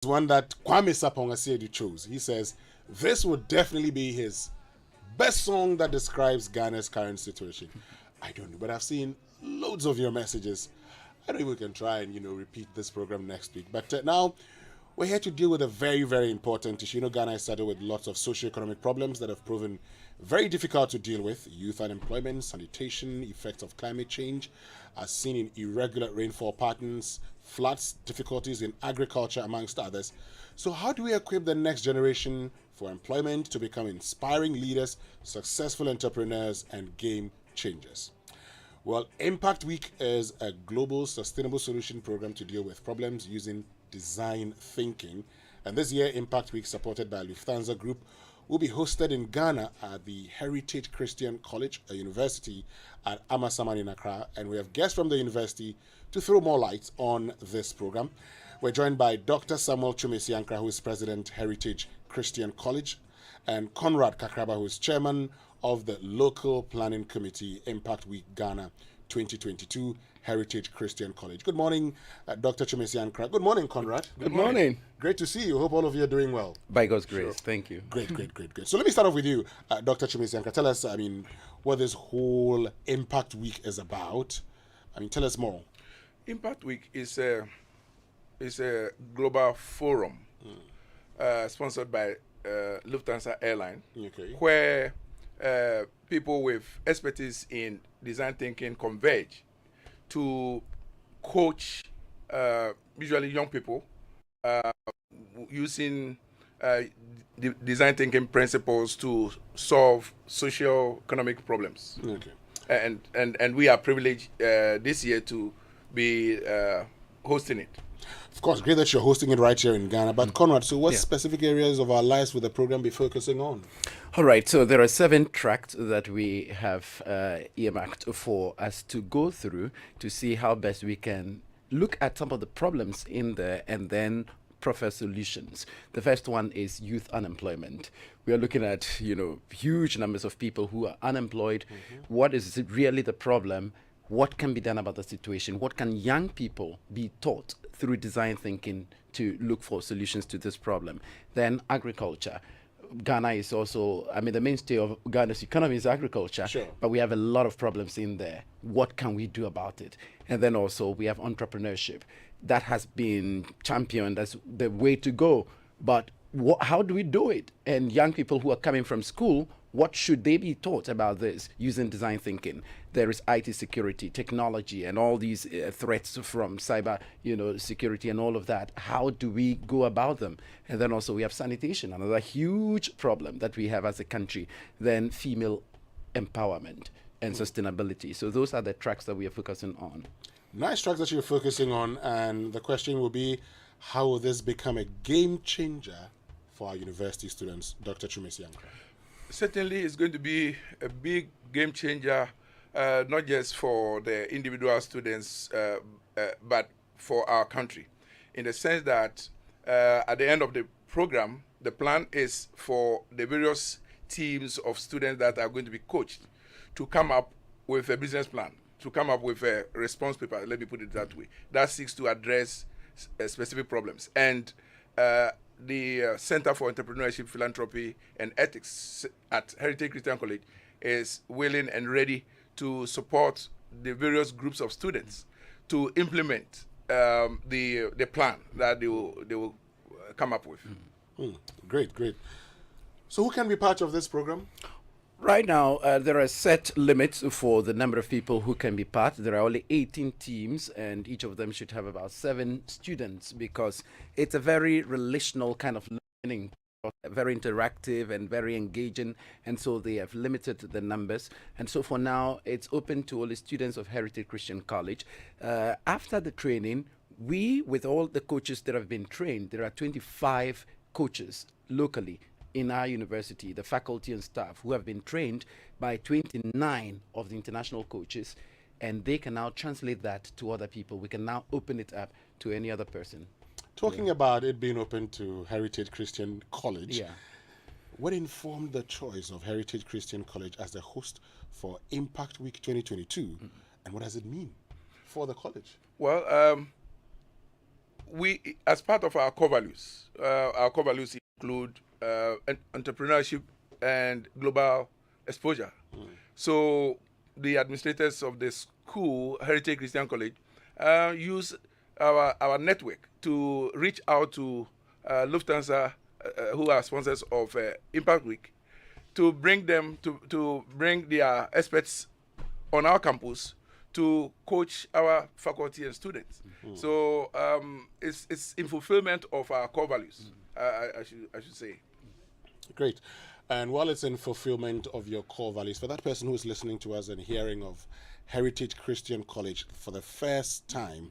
one that Kwame Sapong chose. He says this would definitely be his best song that describes Ghana's current situation. I don't know, but I've seen loads of your messages. I don't think we can try and repeat this program next week. But now we're here to deal with a very, very important issue. Ghana is started with lots of socio-economic problems that have proven very difficult to deal with. Youth unemployment, sanitation, effects of climate change, as seen in irregular rainfall patterns, floods, difficulties in agriculture, amongst others. So how do we equip the next generation for employment to become inspiring leaders, successful entrepreneurs, and game changers? Well, Impact Week is a global sustainable solution program to deal with problems using design thinking. And this year, Impact Week, supported by Lufthansa Group, will be hosted in Ghana at the Heritage Christian College, a university at Amasaman in Accra. And we have guests from the university to throw more light on this program. We're joined by Dr. Samuel Twumasi-Ankrah, who is president, Heritage Christian College, and Conrad Kakraba, who is chairman of the local planning committee, Impact Week Ghana 2022, Heritage Christian College. Good morning, Dr. Twumasi-Ankrah. Good morning, Conrad. Good morning. Great to see you. Hope all of you are doing well. By God's grace, thank you. Great. So let me start off with you, Dr. Twumasi-Ankrah. Tell us, what this whole Impact Week is about. Tell us more. Impact Week is a global forum sponsored by Lufthansa Airline, Okay. where people with expertise in design thinking converge to coach usually young people using design thinking principles to solve socio-economic problems. Okay. And we are privileged this year to be hosting it. Of course, great that you're hosting it right here in Ghana. But Conrad, so what specific areas of our lives will the program be focusing on? All right, so there are 7 tracks that we have earmarked for us to go through to see how best we can look at some of the problems in there and then proffer solutions. The first one is youth unemployment. We are looking at, huge numbers of people who are unemployed. What is really the problem? What can be done about the situation? What can young people be taught through design thinking to look for solutions to this problem? Then agriculture. Ghana is also, the mainstay of Ghana's economy is agriculture, Sure. but we have a lot of problems in there. What can we do about it? And then also we have entrepreneurship. That has been championed as the way to go, but how do we do it? And young people who are coming from school, what should they be taught about this using design thinking? There is IT security, technology, and all these threats from cyber, security and all of that. How do we go about them? And then also we have sanitation, another huge problem that we have as a country. Then female empowerment and sustainability. So those are the tracks that we are focusing on. Nice tracks that you're focusing on. And the question will be, how will this become a game changer for our university students? Dr. Twumasi-Ankrah. Certainly, it's going to be a big game changer, not just for the individual students, but for our country, in the sense that at the end of the program, the plan is for the various teams of students that are going to be coached to come up with a business plan, to come up with a response paper, let me put it that way, that seeks to address specific problems. And the Center for Entrepreneurship, Philanthropy, and Ethics at Heritage Christian College is willing and ready to support the various groups of students to implement the plan that they will come up with. Great. So who can be part of this program? Right now, there are set limits for the number of people who can be part. There are only 18 teams, and each of them should have about 7 students, because it's a very relational kind of learning, very interactive and very engaging, and so they have limited the numbers. And so for now, it's open to all the students of Heritage Christian College. After the training, with all the coaches that have been trained, there are 25 coaches locally in our university, the faculty and staff, who have been trained by 29 of the international coaches, and they can now translate that to other people. We can now open it up to any other person. Talking about it being open to Heritage Christian College, Yeah. what informed the choice of Heritage Christian College as the host for Impact Week 2022, and what does it mean for the college? Well, we, as part of our core values include entrepreneurship and global exposure. So the administrators of the school, Heritage Christian College, use our network to reach out to Lufthansa, who are sponsors of Impact Week, to bring them to bring their experts on our campus to coach our faculty and students. So it's in fulfillment of our core values, I should say. Great. And while it's in fulfillment of your core values, for that person who is listening to us and hearing of Heritage Christian College for the first time,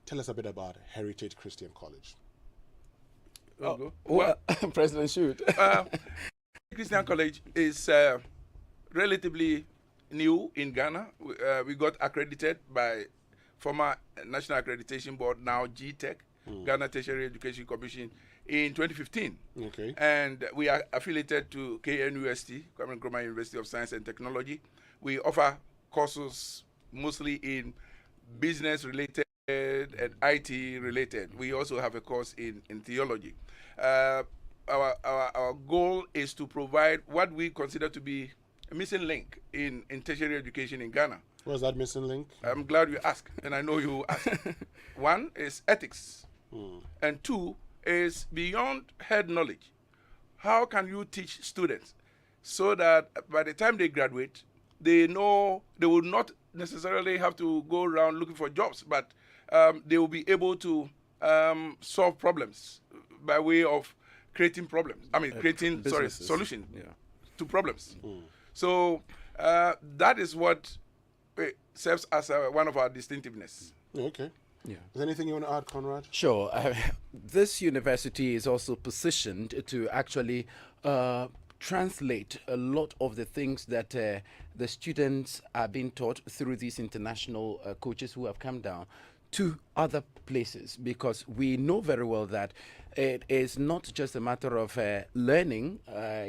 tell us a bit about Heritage Christian College. Well, President shoot. Christian College is relatively new in Ghana. We got accredited by former National Accreditation Board, now GTEC, Ghana Tertiary Education Commission, in 2015. Okay. And we are affiliated to KNUST, Kwame Nkrumah University of Science and Technology. We offer courses mostly in business related and IT related. We also have a course in theology. Our goal is to provide what we consider to be a missing link in tertiary education in Ghana. What's that missing link? I'm glad you asked, and I know you will ask. One is ethics, and two is beyond head knowledge. How can you teach students so that by the time they graduate, they know they will not necessarily have to go around looking for jobs, but they will be able to solve problems by way of creating problems. I mean, creating solutions to problems. So that is what serves as one of our distinctiveness. Okay. Yeah. Is there anything you want to add, Conrad? Sure. This university is also positioned to actually translate a lot of the things that the students are being taught through these international coaches who have come down to other places, because we know very well that it is not just a matter of learning,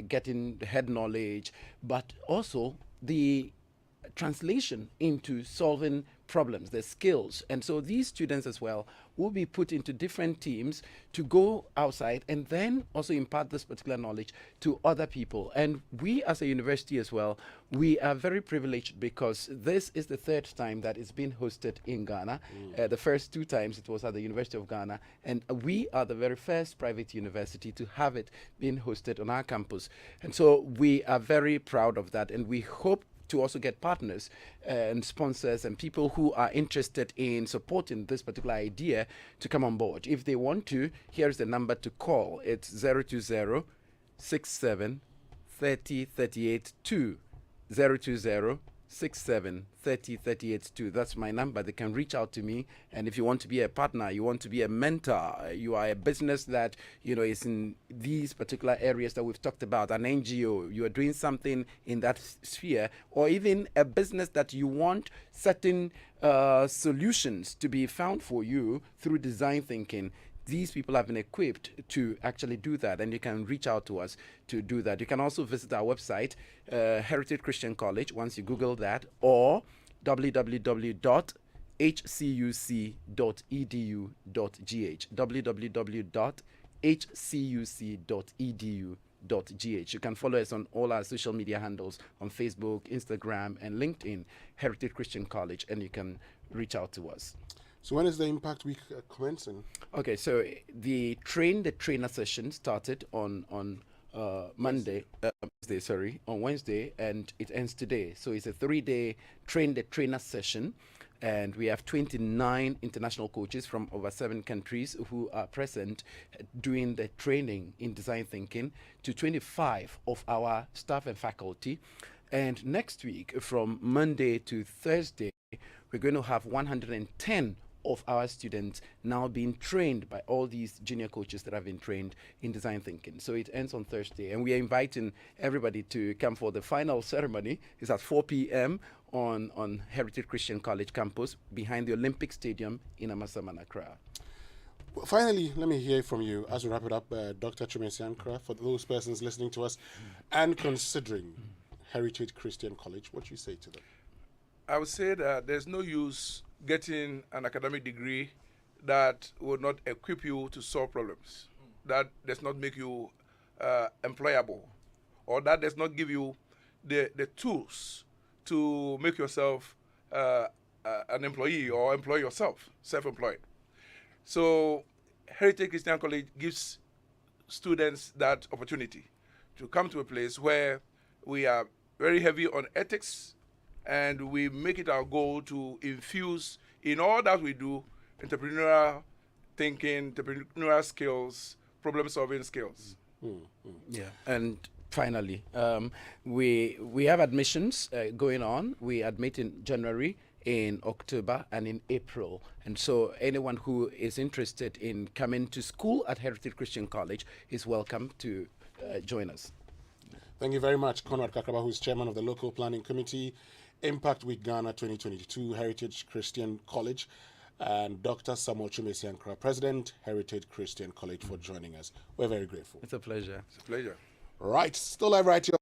getting head knowledge, but also the translation into solving problems, the skills. And so these students as well will be put into different teams to go outside and then also impart this particular knowledge to other people. And we as a university as well, we are very privileged because this is the third time that it's been hosted in Ghana. The first two times it was at the University of Ghana, and we are the very first private university to have it being hosted on our campus. And so we are very proud of that, and we hope to also get partners and sponsors and people who are interested in supporting this particular idea to come on board. If they want to, here's the number to call. It's 020 67 30 38 2. 020 67 30 38 2. That's my number. They can reach out to me. And if you want to be a partner, you want to be a mentor, you are a business that is in these particular areas that we've talked about, an NGO, you are doing something in that sphere, or even a business that you want certain solutions to be found for you through design thinking. These people have been equipped to actually do that, and you can reach out to us to do that. You can also visit our website, Heritage Christian College, once you Google that, or www.hcuc.edu.gh, www.hcuc.edu.gh. You can follow us on all our social media handles on Facebook, Instagram, and LinkedIn, Heritage Christian College, and you can reach out to us. So when is the Impact Week commencing? Okay, so the trainer session started on Monday, on Wednesday, and it ends today. So it's a 3-day train the trainer session, and we have 29 international coaches from over 7 countries who are present doing the training in design thinking to 25 of our staff and faculty. And next week, from Monday to Thursday, we're going to have 110 of our students now being trained by all these junior coaches that have been trained in design thinking. So it ends on Thursday, and we are inviting everybody to come for the final ceremony. It's at 4 p.m. on Heritage Christian College campus behind the Olympic Stadium in Twumasi-Ankrah. Well, finally, let me hear from you as we wrap it up, Dr. Twumasi-Ankrah, for those persons listening to us and considering Heritage Christian College. What do you say to them? I would say that there's no use getting an academic degree that will not equip you to solve problems, that does not make you employable, or that does not give you the tools to make yourself an employee or employ yourself, self-employed. So Heritage Christian College gives students that opportunity to come to a place where we are very heavy on ethics, and we make it our goal to infuse in all that we do entrepreneurial thinking, entrepreneurial skills, problem-solving skills. Yeah, and finally, we have admissions going on. We admit in January, in October, and in April. And so anyone who is interested in coming to school at Heritage Christian College is welcome to join us. Thank you very much, Conrad Kakraba, who is chairman of the local planning committee, Impact Week Ghana 2022, Heritage Christian College, and Dr. Samuel Twumasi-Ankrah, President, Heritage Christian College, for joining us. We're very grateful. It's a pleasure. It's a pleasure. Right, still live right here.